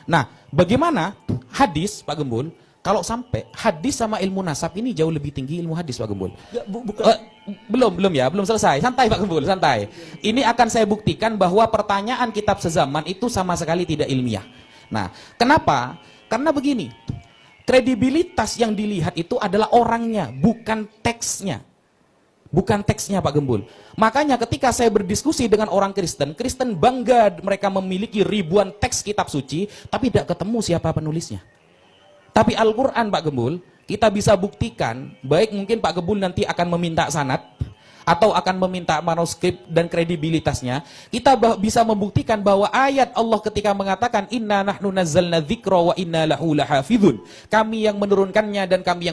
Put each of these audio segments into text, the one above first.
Nah, bagaimana hadis, Pak Gembul, kalau sampai hadis sama ilmu nasab ini jauh lebih tinggi ilmu hadis, Pak Gembul? Belum selesai. Santai Pak Gembul, santai. Ini akan saya buktikan bahwa pertanyaan kitab sezaman itu sama sekali tidak ilmiah. Nah, kenapa? Karena begini, kredibilitas yang dilihat itu adalah orangnya, bukan teksnya. Bukan teksnya, Pak Gembul. Makanya ketika saya berdiskusi dengan orang Kristen, Kristen bangga mereka memiliki ribuan teks kitab suci, tapi tidak ketemu siapa penulisnya. Tapi Al-Quran, Pak Gembul, kita bisa buktikan, baik mungkin Pak Gembul nanti akan meminta sanad, atau akan meminta manuskrip dan kredibilitasnya, kita bisa membuktikan bahwa ayat Allah ketika mengatakan inna nahnu nazzalna dzikra wa inna lahu lahafizun, kami yang menurunkannya dan kami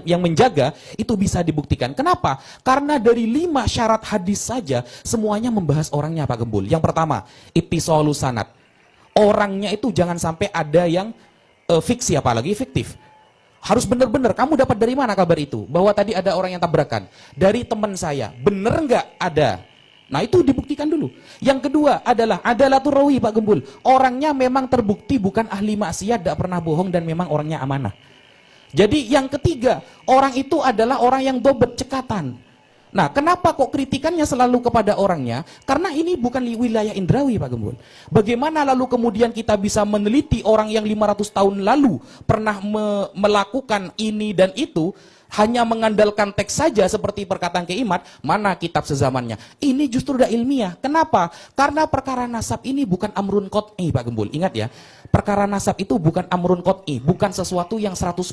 yang menjaga, itu bisa dibuktikan. Kenapa? Karena dari 5 syarat hadis saja semuanya membahas orangnya, Pak Gembul. Yang pertama, ittisalus sanad. Orangnya itu jangan sampai ada yang fiksi, apalagi fiktif. Harus benar-benar, kamu dapat dari mana kabar itu? Bahwa tadi ada orang yang tabrakan. Dari teman saya, benar nggak ada? Nah itu dibuktikan dulu. Yang kedua adalah adalatur rawi, Pak Gembul. Orangnya memang terbukti bukan ahli maksiat, tidak pernah bohong dan memang orangnya amanah. Jadi yang ketiga, orang itu adalah orang yang dobet, cekatan. Nah, kenapa kok kritikannya selalu kepada orangnya? Karena ini bukan wilayah indrawi, Pak Gembul. Bagaimana lalu kemudian kita bisa meneliti orang yang 500 tahun lalu pernah melakukan ini dan itu, hanya mengandalkan teks saja seperti perkataan Kiai Imad, mana kitab sezamannya? Ini justru udah ilmiah. Kenapa? Karena perkara nasab ini bukan amrun qot'i, Pak Gembul. Ingat ya, perkara nasab itu bukan amrun qot'i, bukan sesuatu yang 100%.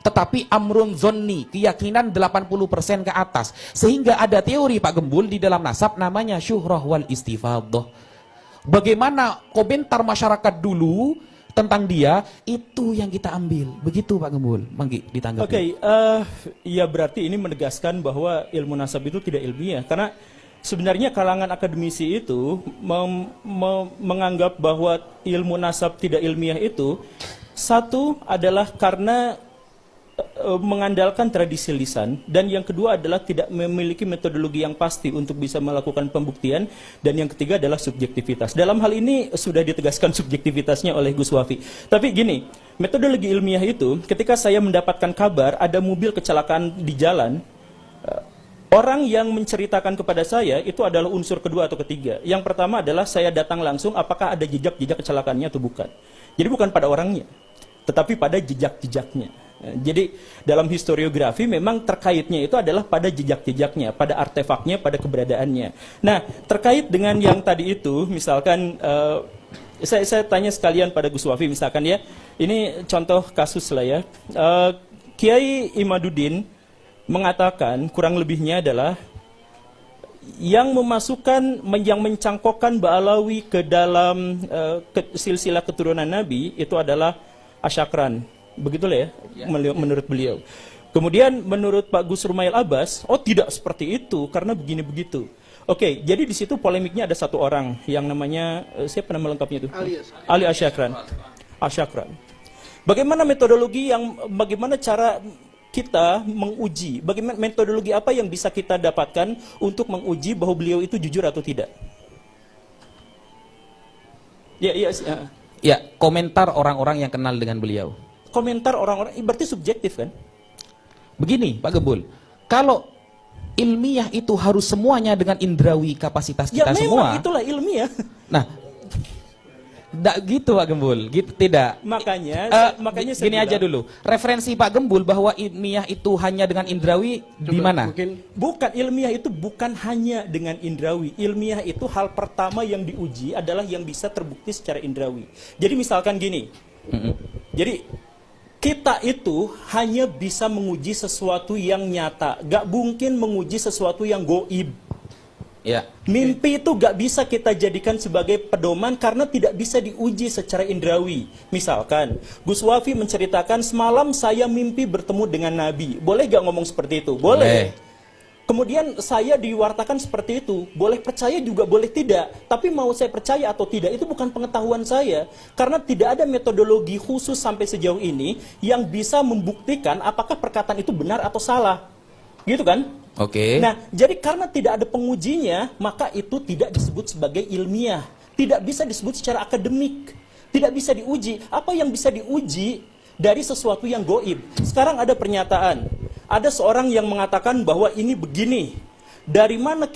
Tetapi amrun zonni, keyakinan 80% ke atas. Sehingga ada teori, Pak Gembul, di dalam nasab namanya syuhrah wal istifadah. Bagaimana komentar masyarakat dulu tentang dia, itu yang kita ambil. Begitu Pak Gembul. Manggi, ditanggapi. Oke, ya berarti ini menegaskan bahwa ilmu nasab itu tidak ilmiah. Karena sebenarnya kalangan akademisi itu menganggap bahwa ilmu nasab tidak ilmiah itu, satu adalah karena mengandalkan tradisi lisan, dan yang kedua adalah tidak memiliki metodologi yang pasti untuk bisa melakukan pembuktian, dan yang ketiga adalah subjektivitas. Dalam hal ini sudah ditegaskan subjektivitasnya oleh Gus Wafi. Tapi gini, metodologi ilmiah itu ketika saya mendapatkan kabar ada mobil kecelakaan di jalan, orang yang menceritakan kepada saya itu adalah unsur kedua atau ketiga. Yang pertama adalah saya datang langsung apakah ada jejak-jejak kecelakaannya atau bukan. Jadi bukan pada orangnya, tetapi pada jejak-jejaknya. Jadi dalam historiografi memang terkaitnya itu adalah pada jejak-jejaknya, pada artefaknya, pada keberadaannya. Nah, terkait dengan yang tadi itu, misalkan saya tanya sekalian pada Gus Wafi, misalkan ya, ini contoh kasus lah ya, Kiai Imaduddin mengatakan kurang lebihnya adalah yang memasukkan, yang mencangkokkan Ba'alawi ke dalam silsilah keturunan Nabi itu adalah Asyakran. Begitulah ya, menurut beliau. Kemudian menurut Pak Gus Rumail Abbas, oh tidak seperti itu, karena begini begitu. Oke, jadi di situ polemiknya ada satu orang yang namanya, siapa nama lengkapnya itu? Ali Asyakran. Asyakran. Bagaimana metodologi bagaimana cara kita menguji, bagaimana metodologi apa yang bisa kita dapatkan untuk menguji bahwa beliau itu jujur atau tidak? Ya, komentar orang-orang yang kenal dengan beliau. Komentar orang-orang, berarti subjektif kan? Begini Pak Gembul, kalau ilmiah itu harus semuanya dengan indrawi kapasitas kita semua. Ya memang itulah ilmiah. Nah, tidak gitu Pak Gembul, gitu tidak. Makanya gini aja dulu. Referensi Pak Gembul bahwa ilmiah itu hanya dengan indrawi di mana? Bukan, ilmiah itu bukan hanya dengan indrawi. Ilmiah itu hal pertama yang diuji adalah yang bisa terbukti secara indrawi. Jadi misalkan gini. Jadi kita itu hanya bisa menguji sesuatu yang nyata, gak mungkin menguji sesuatu yang goib. Ya. Mimpi itu gak bisa kita jadikan sebagai pedoman karena tidak bisa diuji secara indrawi. Misalkan, Gus Wafi menceritakan semalam saya mimpi bertemu dengan Nabi. Boleh gak ngomong seperti itu? Boleh. Kemudian saya diwartakan seperti itu, boleh percaya juga boleh tidak. Tapi mau saya percaya atau tidak, itu bukan pengetahuan saya. Karena tidak ada metodologi khusus sampai sejauh ini yang bisa membuktikan apakah perkataan itu benar atau salah. Gitu kan? Oke. Nah, jadi karena tidak ada pengujinya, maka itu tidak disebut sebagai ilmiah. Tidak bisa disebut secara akademik. Tidak bisa diuji. Apa yang bisa diuji dari sesuatu yang goib? Sekarang ada pernyataan. Ada seorang yang mengatakan bahwa ini begini. Dari mana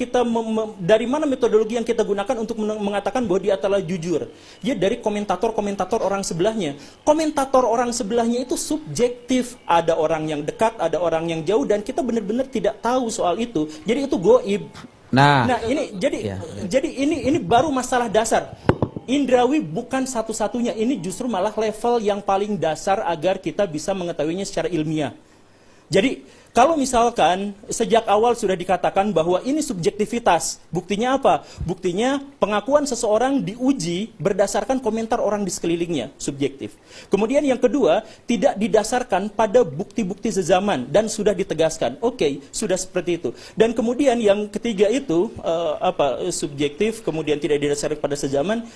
dari mana metodologi yang kita gunakan untuk mengatakan bahwa dia adalah jujur? Ya dari komentator-komentator orang sebelahnya. Komentator orang sebelahnya itu subjektif. Ada orang yang dekat, ada orang yang jauh, dan kita benar-benar tidak tahu soal itu. Jadi itu goib. Nah ini jadi ini baru masalah dasar. Indrawi bukan satu-satunya. Ini justru malah level yang paling dasar agar kita bisa mengetahuinya secara ilmiah. Jadi, kalau misalkan sejak awal sudah dikatakan bahwa ini subjektivitas, buktinya apa? Buktinya pengakuan seseorang diuji berdasarkan komentar orang di sekelilingnya, subjektif. Kemudian yang kedua, tidak didasarkan pada bukti-bukti sezaman dan sudah ditegaskan. Oke, sudah seperti itu. Dan kemudian yang ketiga itu subjektif, kemudian tidak didasarkan pada sezaman.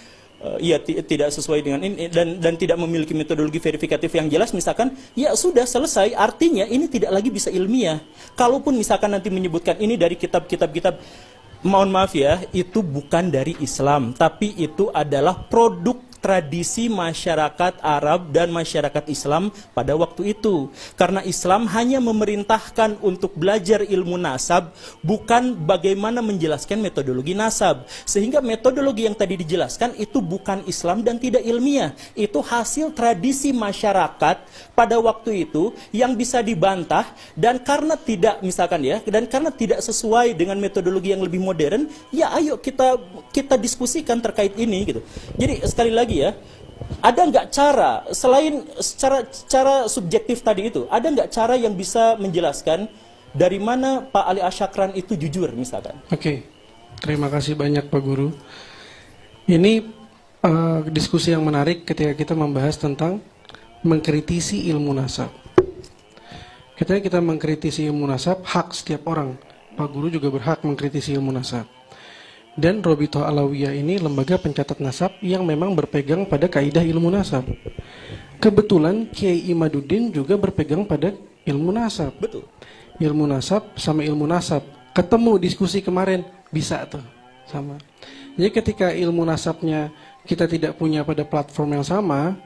Tidak sesuai dengan ini dan tidak memiliki metodologi verifikatif yang jelas, misalkan ya sudah selesai, artinya ini tidak lagi bisa ilmiah. Kalaupun misalkan nanti menyebutkan ini dari kitab-kitab, mohon maaf ya, itu bukan dari Islam, tapi itu adalah produk tradisi masyarakat Arab dan masyarakat Islam pada waktu itu. Karena Islam hanya memerintahkan untuk belajar ilmu nasab, bukan bagaimana menjelaskan metodologi nasab. Sehingga metodologi yang tadi dijelaskan itu bukan Islam dan tidak ilmiah. Itu hasil tradisi masyarakat pada waktu itu yang bisa dibantah, dan karena tidak sesuai dengan metodologi yang lebih modern, ya ayo kita diskusikan terkait ini gitu. Jadi sekali lagi ya, ada nggak cara selain cara subjektif tadi itu, ada nggak cara yang bisa menjelaskan dari mana Pak Ali Asyakran itu jujur misalkan? Oke, terima kasih banyak Pak Guru. Ini diskusi yang menarik ketika kita membahas tentang mengkritisi ilmu nasab. Ketika kita mengkritisi ilmu nasab, hak setiap orang. Pak Guru juga berhak mengkritisi ilmu nasab. Dan Robitoh Alawiyah ini lembaga pencatat nasab yang memang berpegang pada kaidah ilmu nasab. Kebetulan Kiai Imaduddin juga berpegang pada ilmu nasab. Betul. Ilmu nasab sama ilmu nasab ketemu diskusi kemarin, bisa tuh sama. Jadi ketika ilmu nasabnya kita tidak punya pada platform yang sama,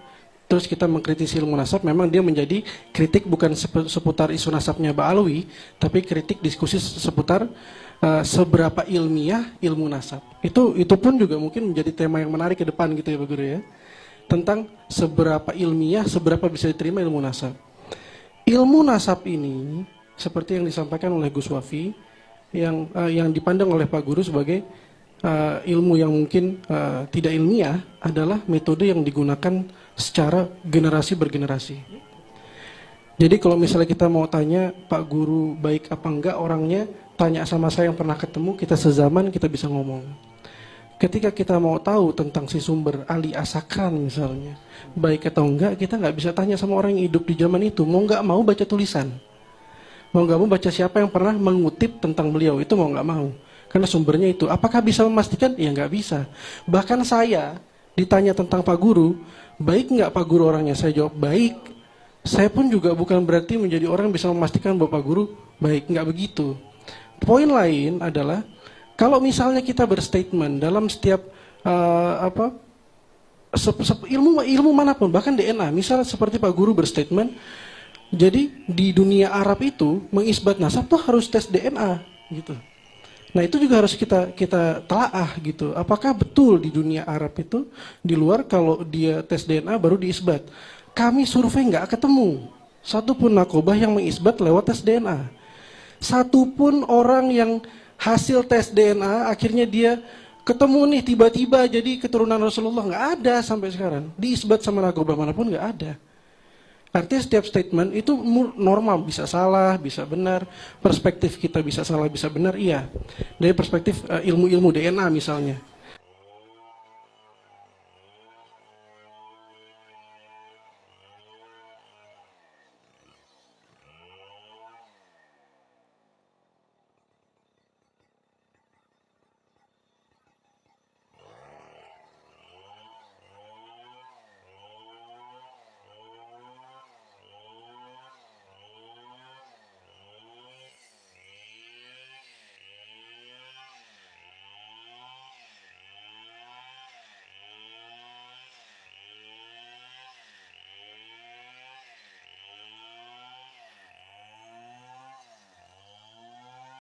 terus kita mengkritisi ilmu nasab, memang dia menjadi kritik bukan seputar isu nasabnya Ba'alawi, tapi kritik diskusi seputar seberapa ilmiah ilmu nasab. Itu pun juga mungkin menjadi tema yang menarik ke depan gitu ya Pak Guru ya. Tentang seberapa ilmiah, seberapa bisa diterima ilmu nasab. Ilmu nasab ini seperti yang disampaikan oleh Gus Wafi, yang dipandang oleh Pak Guru sebagai ilmu yang mungkin tidak ilmiah, adalah metode yang digunakan secara generasi bergenerasi. Jadi kalau misalnya kita mau tanya Pak Guru baik apa enggak orangnya, tanya sama saya yang pernah ketemu, kita sezaman, kita bisa ngomong. Ketika kita mau tahu tentang si sumber Ali Asyakran misalnya, baik atau enggak, kita nggak bisa tanya sama orang yang hidup di zaman itu. Mau nggak mau baca tulisan, mau nggak mau baca siapa yang pernah mengutip tentang beliau, itu mau nggak mau. Karena sumbernya itu. Apakah bisa memastikan? Ya nggak bisa. Bahkan saya ditanya tentang Pak Guru, baik nggak Pak Guru orangnya? Saya jawab baik. Saya pun juga bukan berarti menjadi orang yang bisa memastikan bahwa Pak Guru baik, nggak begitu. Poin lain adalah kalau misalnya kita berstatement dalam setiap ilmu manapun, bahkan DNA, misalnya seperti Pak Guru berstatement, jadi di dunia Arab itu mengisbat nasab tuh harus tes DNA gitu. Nah itu juga harus kita telaah gitu. Apakah betul di dunia Arab itu di luar kalau dia tes DNA baru diisbat? Kami survei nggak ketemu satu pun nakobah yang mengisbat lewat tes DNA. Satu pun orang yang hasil tes DNA akhirnya dia ketemu nih tiba-tiba jadi keturunan Rasulullah, nggak ada sampai sekarang. Diisbat sama nakobah manapun nggak ada. Artinya setiap statement itu normal, bisa salah, bisa benar. Perspektif kita bisa salah, bisa benar, iya. Dari perspektif ilmu-ilmu DNA misalnya.